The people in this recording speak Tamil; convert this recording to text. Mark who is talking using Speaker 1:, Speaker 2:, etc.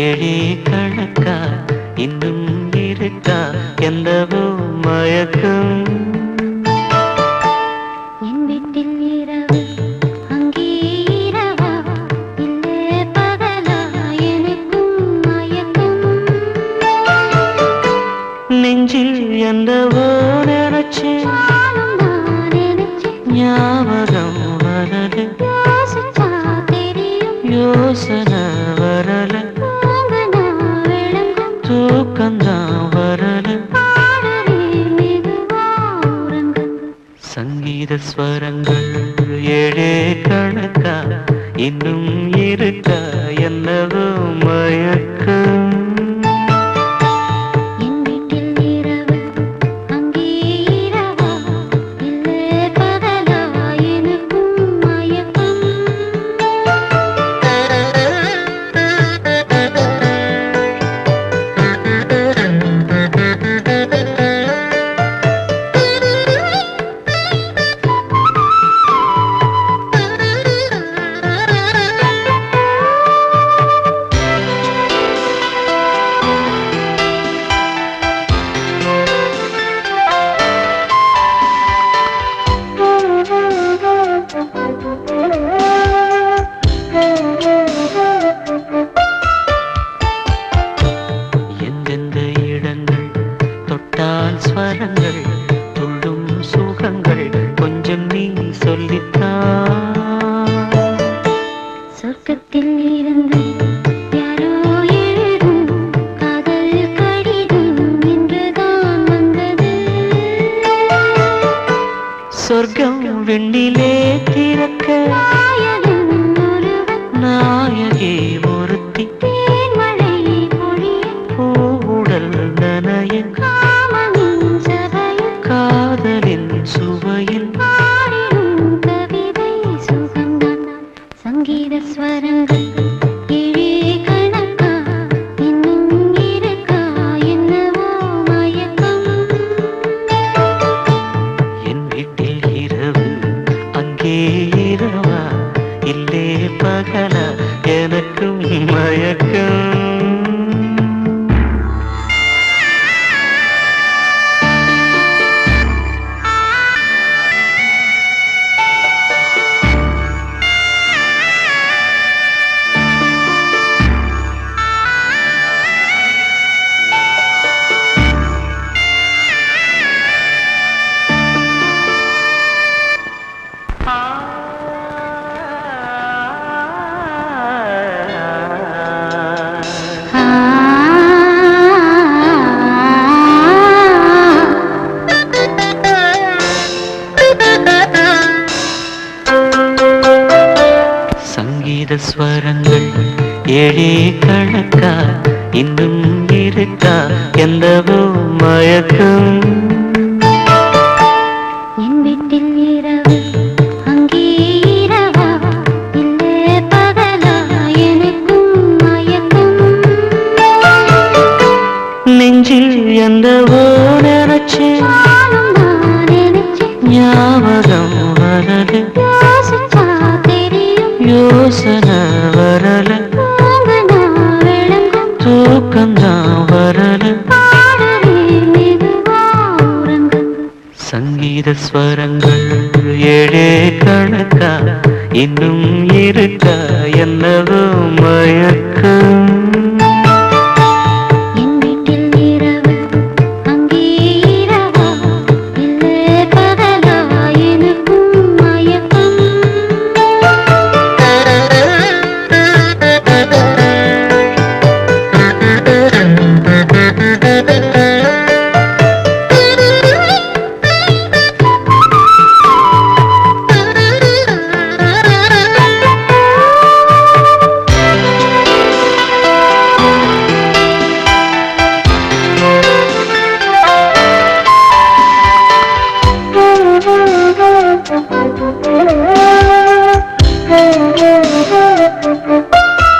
Speaker 1: ஏழே கணக்கா இன்னும் இருக்கா என்னவோ மயக்கம்.
Speaker 2: என் வீட்டில் இரவு அங்கே இரவா இல்லே பகலா எனக்கும் மயக்கம்.
Speaker 1: நெஞ்சில் என்னவோ நினைச்சேன் ஞாபகம் வரல யோசனை வரல தூக்கந்தான் வரல. சங்கீத ஸ்வரங்கள் ஏழே கணக்கா இன்னும் இருக்கா என்னவோ மயக்கம். ஸ்வரங்கள் துள்ளும் சுகங்கள் கொஞ்சம் நீ சொல்லித்தான்.
Speaker 2: சொர்க்கத்தில் இருந்து யாரோ எழுதும் காதல் கடிதம் என்றுதான் வந்தது.
Speaker 1: சொர்க்கம் விண்ணிலே திறக்க நாயகி ஒருத்தி
Speaker 2: தேன்மழை பொழிய
Speaker 1: பூவுடல் நனைய காதலின் சுவையில்
Speaker 2: கவிதை சுகம்தான். சங்கீத ஸ்வரங்கள் ஏழே கணக்கா இன்னும் இருக்கா என்னவோ மயக்கம்.
Speaker 1: என் வீட்டில் இரவு அங்கே இரவா இல்லே பகலா எனக்கும் மயக்கம். சங்கீத ஸ்வரங்கள் ஏழே கணக்கா இன்னும் இருக்கா என்னவோ மயக்கம்.
Speaker 2: என் வீட்டில் இரவு அங்கே இரவா இல்லே பகலா எனக்கும் மயக்கம்.
Speaker 1: நெஞ்சில் என்னவோ நினைச்சேன் ஞாபகம் வரல யோசனை வரல தூக்கந்தான் வரல. சங்கீத ஸ்வரங்கள் ஏழே கணக்கா இன்னும் இருக்கா என்னவோ மயக்கம்.